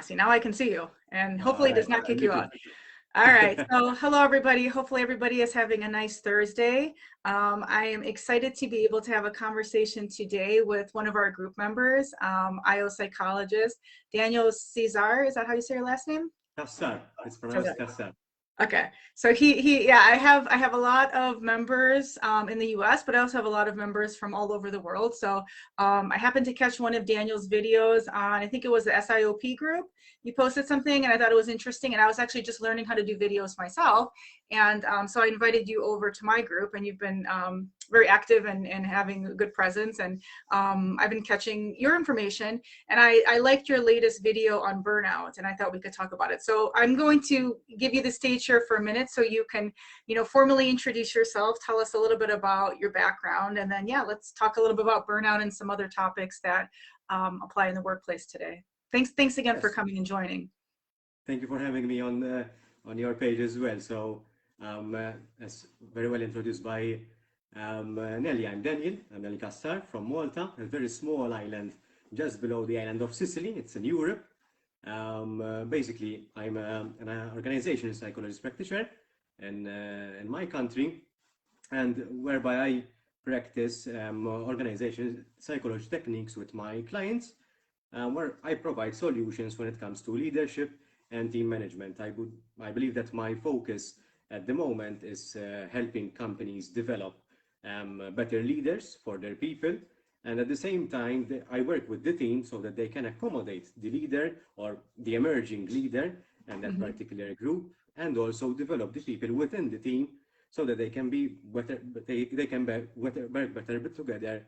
See, now I can see you, and All hopefully it right. does not kick Me you too. out. All right. So hello, everybody. Hopefully everybody is having a nice Thursday. I am excited to be able to have a conversation today with one of our group members, IO psychologist, Daniel Cesar. Is that how you say your last name? Kassar. It's Cesar. pronounced Kassar. Okay, so yeah, I have a lot of members in the U.S., but I also have a lot of members from all over the world. So I happened to catch one of Daniel's videos on, I think it was the SIOP group. You posted something, and I thought it was interesting. And I was actually just learning how to do videos myself, and so I invited you over to my group, and you've been very active and having a good presence. And I've been catching your information, and I liked your latest video on burnout, and I thought we could talk about it. So I'm going to give you the stage here for a minute so you can, formally introduce yourself, tell us a little bit about your background, and then, yeah, let's talk a little bit about burnout and some other topics that apply in the workplace today. Thanks again for Yes. coming and joining. Thank you for having me on your page as well. So, as very well introduced by Nelly, I'm Daniel. I'm Nellie Kassar from Malta, a very small island just below the island of Sicily. It's in Europe. Basically, I'm an organizational psychologist practitioner in my country, and whereby I practice organizational psychology techniques with my clients, where I provide solutions when it comes to leadership and team management. I believe that my focus at the moment is helping companies develop better leaders for their people, and at the same time, I work with the team so that they can accommodate the leader or the emerging leader and that Mm-hmm. particular group, and also develop the people within the team so that they can be better, they can be better together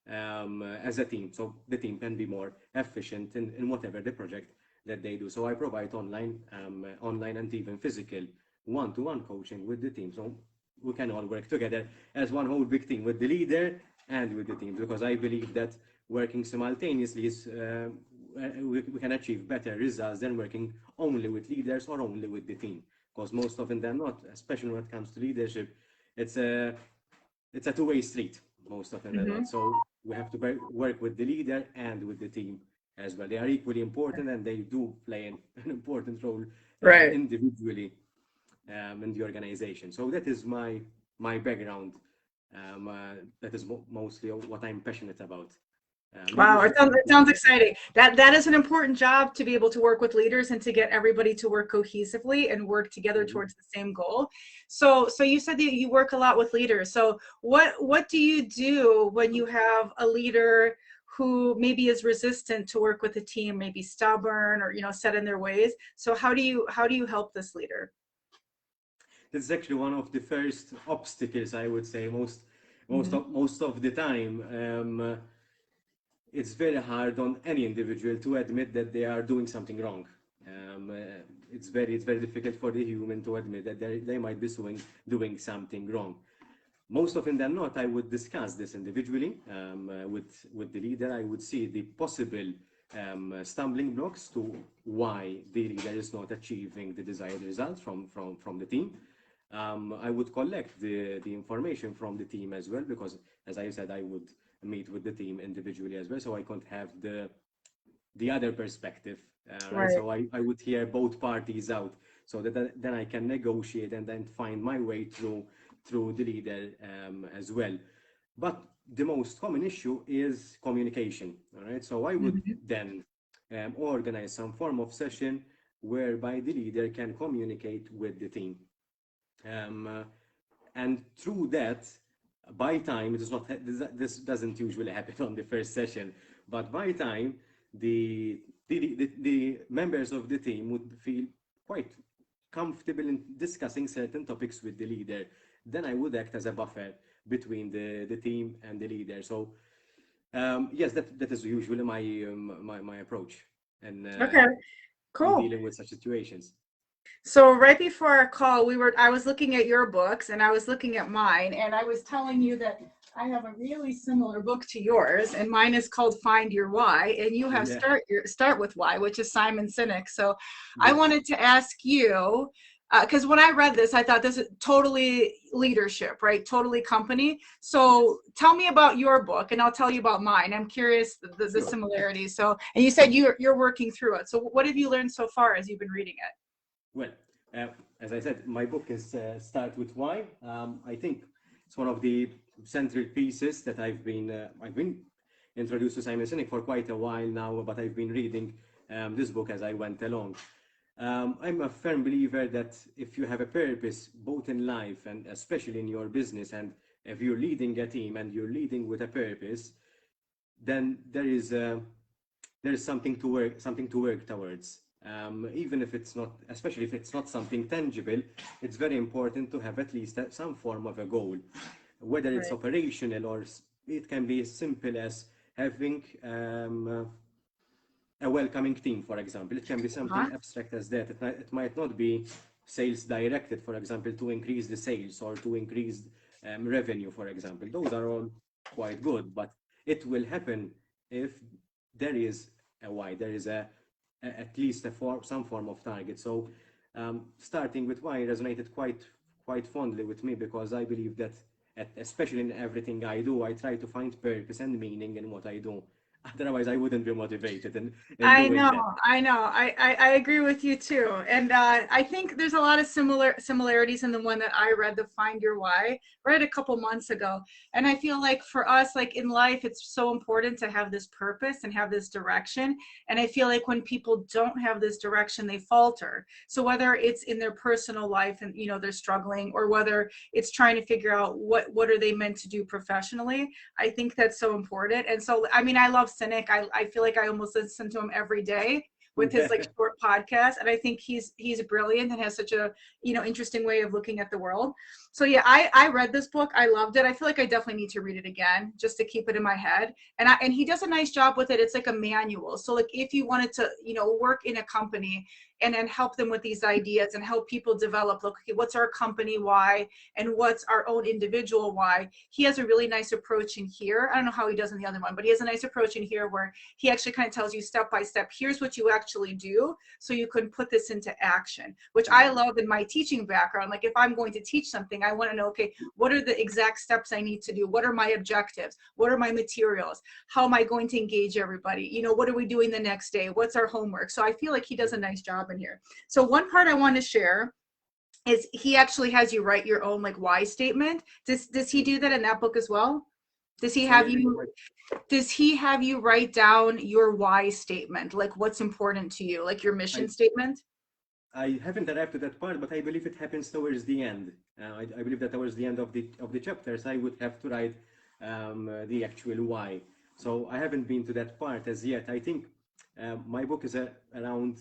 as a team. So the team can be more efficient in whatever the project that they do. So I provide online and even physical one-to-one coaching with the team. So we can all work together as one whole big team with the leader and with the team, because I believe that working simultaneously is we can achieve better results than working only with leaders or only with the team. Because most often than not, especially when it comes to leadership, it's a two-way street most often than Mm-hmm. not. So we have to work with the leader and with the team as well. They are equally important, and they do play an important role Right. individually in the organization. So that is my background. That is mostly what I'm passionate about. Wow, Leadership and it team sounds management. exciting. That is an important job, to be able to work with leaders and to get everybody to work cohesively and work together Mhm. towards the same goal. So you said that you work a lot with leaders. So what do you do when you have a leader who maybe is resistant to work with a team, maybe stubborn or set in their ways? So how do you help this leader? This is actually one of the first obstacles, I would say, Hmm. most of the time. It's very hard on any individual to admit that they are doing something wrong. It's very difficult for the human to admit that they might be doing something wrong. Most often than not, I would discuss this individually with the leader. I would see the possible stumbling blocks to why the leader is not achieving the desired results from the team. I would collect the information from the team as well, because, as I said, I would meet with the team individually as well, so I could have the other perspective, right? Right. So I would hear both parties out, so that then I can negotiate and then find my way through the leader as well. But the most common issue is communication, all right? So I would Hmm. then organize some form of session whereby the leader can communicate with the team. Um, uh, and through that, by time, it is not, this doesn't usually happen on the first session, but by time, the members of the team would feel quite comfortable in discussing certain topics with the leader. Then I would act as a buffer between the team and the leader. So yes, that is usually my approach Okay, in cool. dealing with such situations. So right before our call, I was looking at your books and I was looking at mine, and I was telling you that I have a really similar book to yours, and mine is called Find Your Why, and you have Yeah, Start with Why, which is Simon Sinek. So I yes. wanted to ask you, because when I read this, I thought this is totally leadership, right? Totally company. So tell me about your book, and I'll tell you about mine. I'm curious the Sure. similarities. So, and you said you're working through it. So what have you learned so far as you've been reading it? Well, uh, as I said, my book is Start with Why. I think it's one of the central pieces that I've been introduced to Simon Sinek for quite a while now, but I've been reading this book as I went along. I'm a firm believer that if you have a purpose, both in life and especially in your business, and if you're leading a team and you're leading with a purpose, then there is something to work towards. Even if it's not, especially if it's not something tangible, it's very important to have at least some form of a goal, whether it's Right. operational or it can be as simple as having a welcoming team, for example. It can be Huh? something abstract as that. It might not be sales directed, for example, to increase the sales or to increase revenue, for example. Those are all quite good, but it will happen if there is a why, there is at least some form of target. So starting with why resonated quite fondly with me because I believe that especially in everything I do, I try to find purpose and meaning in what I do. Otherwise, I wouldn't be motivated in I doing know, that. I know. I agree with you too. And I think there's a lot of similarities in the one that I read, the Find Your Why, read a couple months ago. And I feel like for us, like in life, it's so important to have this purpose and have this direction. And I feel like when people don't have this direction, they falter. So whether it's in their personal life and they're struggling, or whether it's trying to figure out what are they meant to do professionally, I think that's so important. And so, I mean, I love Cynic. I feel like I almost listen to him every day with his like short podcast. And I think he's brilliant and has such a, interesting way of looking at the world. So yeah, I read this book. I loved it. I feel like I definitely need to read it again just to keep it in my head. And he does a nice job with it. It's like a manual. So like if you wanted to, work in a company and then help them with these ideas and help people develop, look, okay, what's our company why and what's our own individual why, he has a really nice approach in here. I don't know how he does in the other one, but he has a nice approach in here where he actually kind of tells you step by step, here's what you actually do so you can put this into action, which I Yeah. love in my teaching background. Like if I'm going to teach something, I want to know, okay, what are the exact steps I need to do? What are my objectives? What are my materials? How am I going to engage everybody? What are we doing the next day? What's our homework? So I feel like he does a nice job in here. So one part I want to share is he actually has you write your own like why statement. Does he do that in that book as well? Does he Sorry, have I didn't you quite. does he have you write down your why statement, like what's important to you, like your mission I, statement? I haven't arrived to that part, but I believe it happens towards the end. I believe that towards the end of the chapters, I would have to write the actual why. So I haven't been to that part as yet. I think my book is around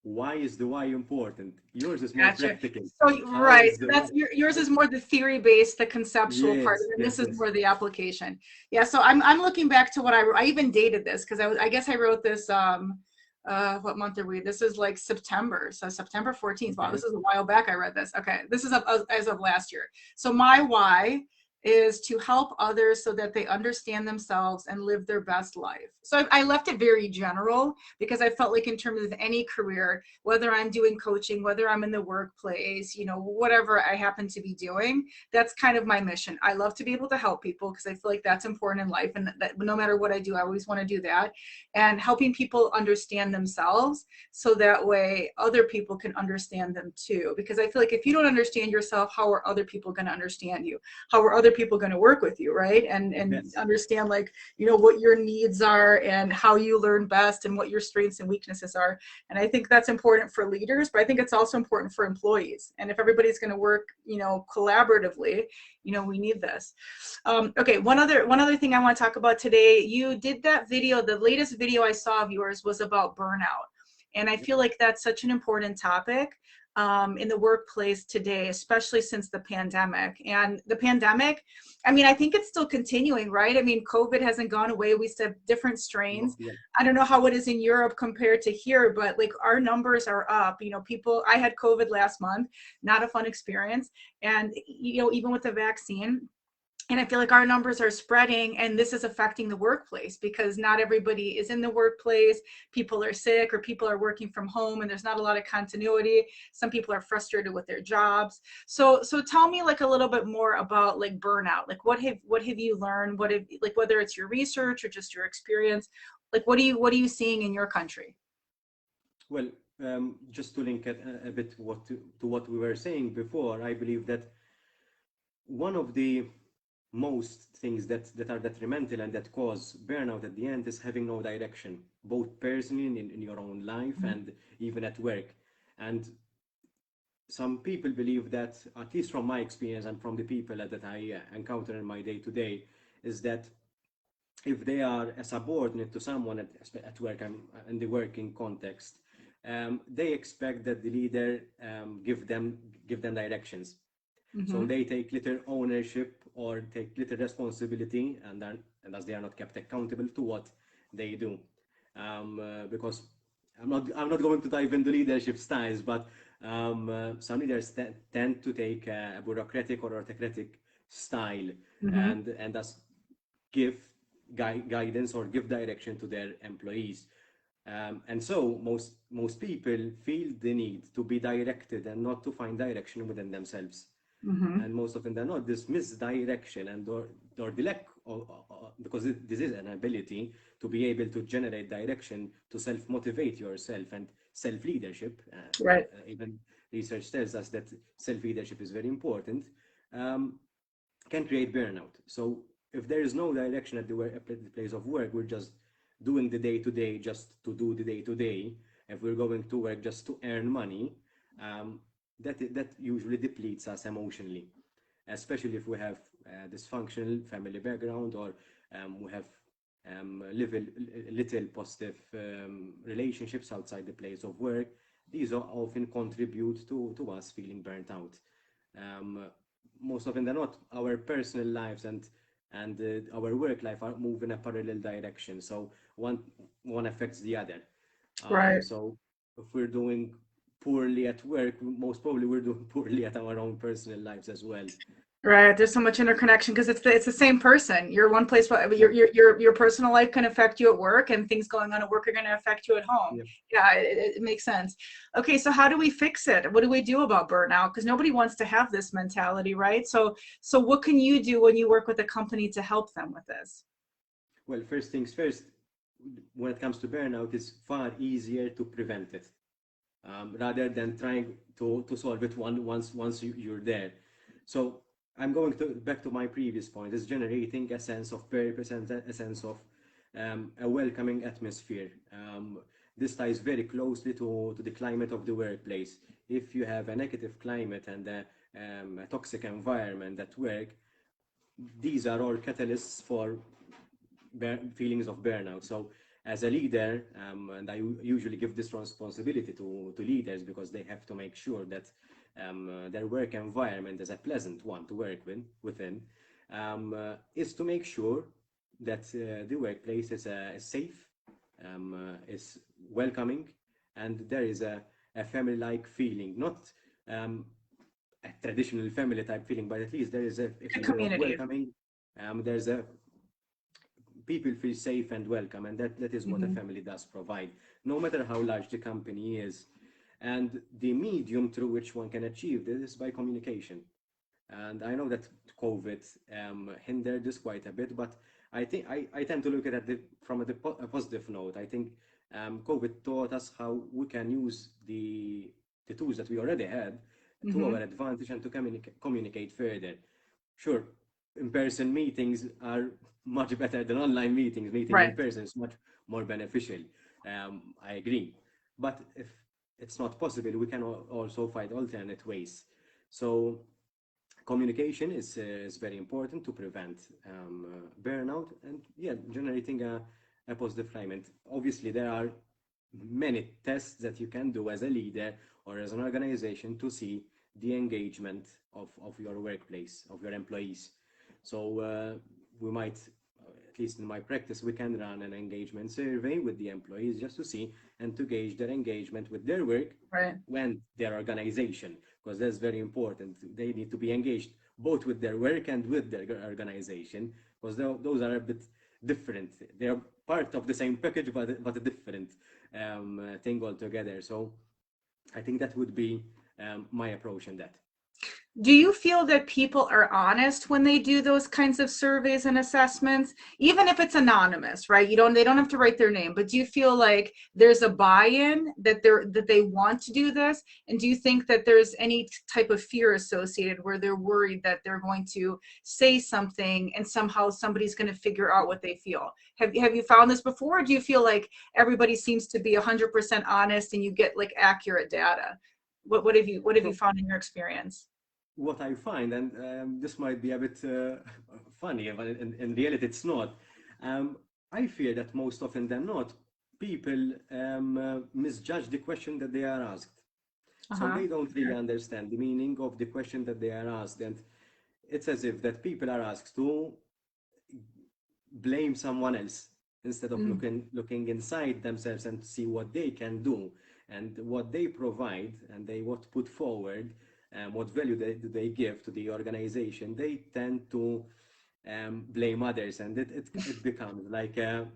why is the why important. Yours is more Gotcha. practical. So How right, is so the that's yours is more the theory based, the conceptual part, yes, and this yes, is yes. more the application. Yeah. So I'm looking back to what I even dated this because I guess I wrote this what month are we? This is like September. So September 14th. Wow, Okay. this is a while back I read this. Okay. This is as of last year. So my why is to help others so that they understand themselves and live their best life. So I left it very general because I felt like in terms of any career, whether I'm doing coaching, whether I'm in the workplace, whatever I happen to be doing, that's kind of my mission. I love to be able to help people because I feel like that's important in life. And that no matter what I do, I always want to do that. And helping people understand themselves so that way other people can understand them too. Because I feel like if you don't understand yourself, how are other people going to understand you? How are other people going to work with you, right? And Yes. understand like, what your needs are and how you learn best and what your strengths and weaknesses are. And I think that's important for leaders, but I think it's also important for employees. And if everybody's going to work, collaboratively, we need this. Okay, one other thing I want to talk about today. You did that video. The latest video I saw of yours was about burnout, and I feel like that's such an important topic in the workplace today, especially since the pandemic. And the pandemic, I mean, I think it's still continuing, right? I mean, COVID hasn't gone away. We still have different No, strains. yeah. I don't know how it is in Europe compared to here, but like our numbers are up. People, I had COVID last month, not a fun experience. And, even with the vaccine, And I feel like our numbers are spreading, and this is affecting the workplace because not everybody is in the workplace. People are sick or people are working from home and there's not a lot of continuity. Some people are frustrated with their jobs. So tell me like a little bit more about like burnout. Like what have you learned? What have, like, whether it's your research or just your experience, like what are you seeing in your country? Well, just to link it a bit to what we were saying before, I believe that one of the most things that are detrimental and that cause burnout at the end is having no direction, both personally in your own life Mhm. and even at work. And some people believe that, at least from my experience and from the people that I encounter in my day to day, is that if they are a subordinate to someone at work and in the working context, they expect that the leader give them directions. So Mhm. they take little ownership or take little responsibility, and as they are not kept accountable to what they do. Because I'm not going to dive into leadership styles, but some leaders tend to take a bureaucratic or autocratic style, Mhm. and thus give guidance or give direction to their employees. And so most people feel the need to be directed and not to find direction within themselves. Mhm. And most often than not, this misdirection or the lack of, because this is an ability to be able to generate direction, to self-motivate yourself and self-leadership. Right. Even research tells us that self-leadership is very important. Um, can create burnout. So if there is no direction at the place of work, we're just doing the day to day just to do the day to day. If we're going to work just to earn money, that usually depletes us emotionally, especially if we have dysfunctional family background or we have little positive relationships outside the place of work. These are often contribute to us feeling burnt out. Um, Most often than not, our personal lives and our work life are move in a parallel direction. So one affects the other. Right. So if we're doing poorly at work, most probably we're doing poorly at our own personal lives as well. Right. There's so much interconnection because it's the same person. You're one place, but Yeah, your personal life can affect you at work, and things going on at work are going to affect you at home. yeah. Yeah, it makes sense. Okay, so how do we fix it? What do we do about burnout? Because nobody wants to have this mentality, right? So what can you do when you work with a company to help them with this? Well, first things first, when it comes to burnout, it's far easier to prevent it rather than trying to solve it once you're there. So I'm going to back to my previous point, is generating a sense of purpose and a sense of a welcoming atmosphere. This ties very closely to the climate of the workplace. If you have a negative climate and a toxic environment at work, these are all catalysts for feelings of burnout. So as a leader, and I usually give this responsibility to leaders because they have to make sure that their work environment is a pleasant one to work within, is to make sure that the workplace is safe, is welcoming, and there is a family-like feeling, not a traditional family type feeling, but at least there is a A feeling of community. welcoming. There's a people feel safe and welcome, and that is what a Hmm. family does provide, no matter how large the company is. And the medium through which one can achieve this is by communication. And I know that COVID hindered this quite a bit, but I tend to look at it from a positive note. I think COVID taught us how we can use the tools that we already had to our Hmm. advantage and to communicate further. Sure, in-person meetings are much better than online meetings. Meeting in Right. person is much more beneficial. I agree. But if it's not possible, we can also find alternate ways. So communication is very important to prevent burnout and yeah, generating a positive climate. Obviously, there are many tests that you can do as a leader or as an organization to see the engagement of your workplace, of your employees. So we might, at least in my practice, we can run an engagement survey with the employees just to see and to gauge their engagement with their work Right. when their organization, because that's very important. They need to be engaged both with their work and with their organization, because those are a bit different. They are part of the same package, but a different thing altogether. So I think that would be my approach in that. Do you feel that people are honest when they do those kinds of surveys and assessments, even if it's anonymous, right? They don't have to write their name, but do you feel like there's a buy-in that they want to do this? And do you think that there's any type of fear associated where they're worried that they're going to say something and somehow somebody's going to figure out what they feel? Have you found this before? Or do you feel like everybody seems to be 100% honest and you get like accurate data? What have you So found in your experience? what I find, and this might be a bit funny, but in reality it's not. I fear that most often than not, people misjudge the question that they are asked. So Uh-huh. they don't really understand the meaning of the question that they are asked. And it's as if that people are asked to blame someone else instead of Mm. looking inside themselves and see what they can do and what they provide and they what put forward and what value they give to the organization. They tend to blame others, and it becomes like a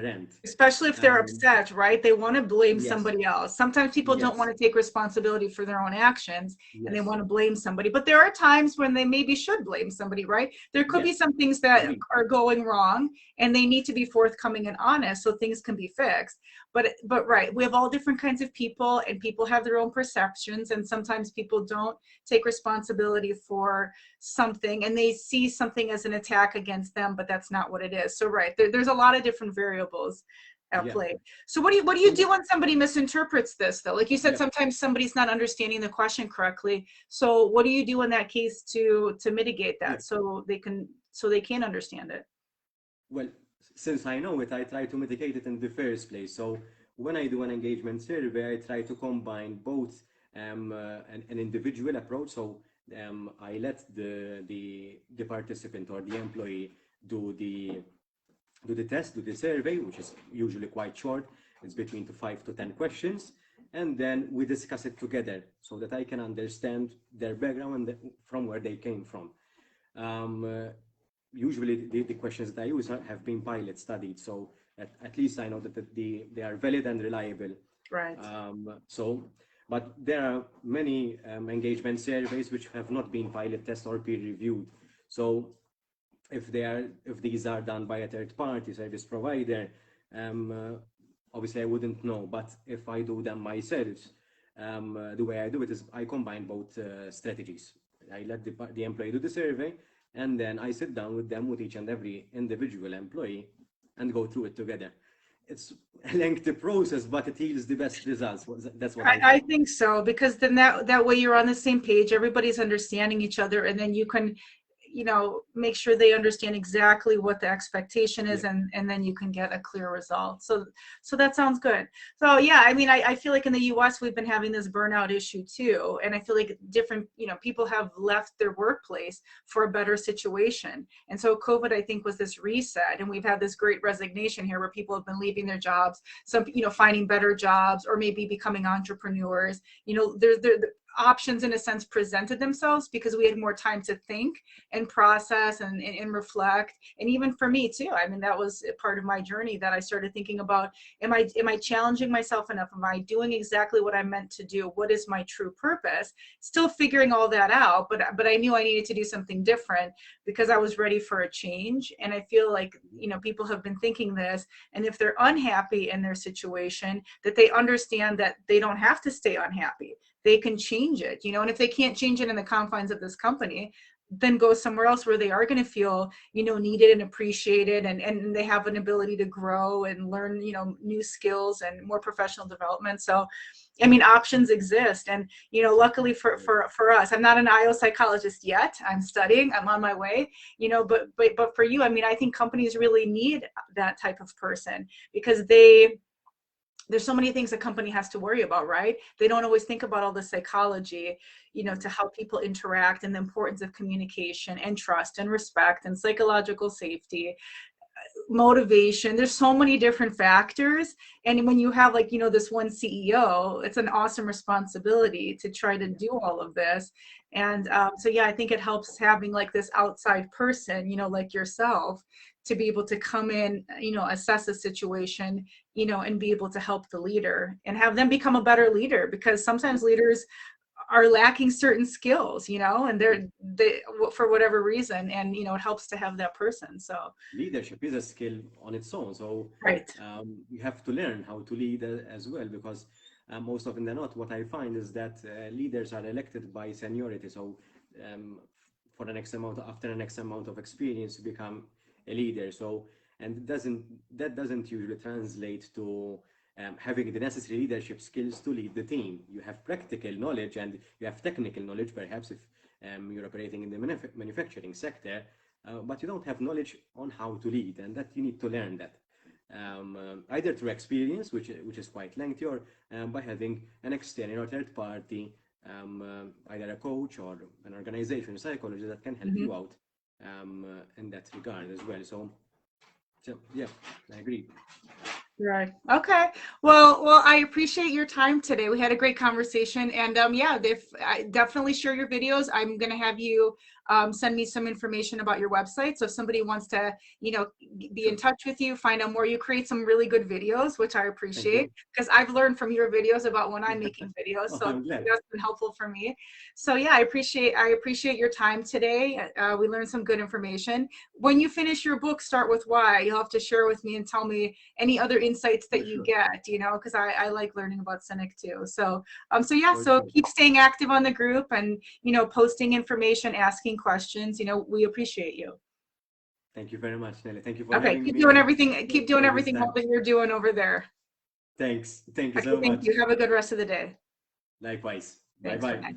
rant. Especially if they're um, upset, right? They want to blame yes, somebody else. Sometimes people don't want yes, to take responsibility for their own actions and they yes, want to blame somebody. But there are times when they maybe should blame somebody, right? There could be yes, some things that agreed. are going wrong and they need to be forthcoming and honest so things can be fixed. But right, we have all different kinds of people and people have their own perceptions, and sometimes people don't take responsibility for something and they see something as an attack against them, but that's not what it is. So right, there's a lot of different variables at Yeah. play. So what do you So do when somebody misinterprets this though? Like you said, yeah. sometimes somebody's not understanding the question correctly. So what do you do in that case to mitigate Yeah. that so they can understand it? Well, since I know it, I try to mitigate it in the first place. So when I do an engagement survey, I try to combine both an individual approach. So I let the participant or the employee do the test, do the survey, which is usually quite short. It's between 5 to 10 questions, and then we discuss it together so that I can understand their background and from where they came from. Um, uh, Usually the questions that I use have been pilot studied, so at least I know that they are valid and reliable. Right. So, but there are many engagement surveys which have not been pilot tested or peer reviewed. So if these are done by a third party service provider, um, uh, obviously I wouldn't know. But if I do them myself, the way I do it is I combine both strategies. I let the employee do the survey, and then I sit down with them, with each and every individual employee, and go through it together. It's a lengthy process, but it yields the best results. That's what I I find. think so, because then that way you're on the same page, everybody's understanding each other, and then you can, make sure they understand exactly what the expectation is, Yeah, and then you can get a clear result. So that sounds good. So yeah, I mean, I feel like in the US we've been having this burnout issue too, and I feel like different, people have left their workplace for a better situation. And so COVID, I think, was this reset, and we've had this great resignation here where people have been leaving their jobs, some, finding better jobs or maybe becoming entrepreneurs. There options in a sense presented themselves because we had more time to think and process and reflect. And even for me too, I mean, that was a part of my journey that I started thinking about, am I challenging myself enough? Am I doing exactly what I'm meant to do? What is my true purpose? Still figuring all that out, but I knew I needed to do something different because I was ready for a change. And I feel like, people have been thinking this, and if they're unhappy in their situation, that they understand that they don't have to stay unhappy. They can change it, and if they can't change it in the confines of this company, then go somewhere else where they are going to feel, needed and appreciated, and they have an ability to grow and learn, new skills and more professional development. So, I mean, options exist. And, luckily for us, I'm not an IO psychologist yet. I'm studying, I'm on my way, but for you, I mean, I think companies really need that type of person because there's so many things a company has to worry about, right? They don't always think about all the psychology, to how people interact, and the importance of communication and trust and respect and psychological safety. motivation. There's so many different factors. And when you have like, this one CEO, it's an awesome responsibility to try to do all of this. And so, yeah, I think it helps having like this outside person, like yourself, to be able to come in, assess a situation, and be able to help the leader and have them become a better leader, because sometimes leaders are lacking certain skills, and they for whatever reason, and it helps to have that person. So Leadership is a skill on its own. So right. you have to learn how to lead as well, because most often than not, what I find is that leaders are elected by seniority. So for the next amount, after the next amount of experience, you become a leader. So, and that doesn't usually translate to having the necessary leadership skills to lead the team. You have practical knowledge and you have technical knowledge, perhaps if you're operating in the manufacturing sector, but you don't have knowledge on how to lead, and that you need to learn that. Either through experience, which is quite lengthy, or by having an external or third party, either a coach or an organization psychologist that can help Mhm. you out in that regard as well. So yeah, I agree. Right. Okay. Well, I appreciate your time today. We had a great conversation, and yeah, if I definitely share your videos, I'm gonna have you send me some information about your website. So if somebody wants to, be in Sure. touch with you, find out more, you create some really good videos, which I Thank appreciate, you. because I've learned from your videos about when I'm making videos. Oh, So I'm glad. that's been helpful for me. So yeah, I appreciate your time today. We learned some good information. When you finish your book, Start With Why, you'll have to share with me and tell me any other insights For that you sure. get, because I like learning about Sinek too. So yeah, For so sure. keep staying active on the group, and posting information, asking questions. We appreciate you. Thank you very much, Nelly. Thank you for Okay, having keep me doing and everything. Keep doing for this everything well time. that you're doing over there. Thanks. Thank you Okay, so thank much. you. Have a good rest of the day. Likewise. Bye Thanks. bye. Bye.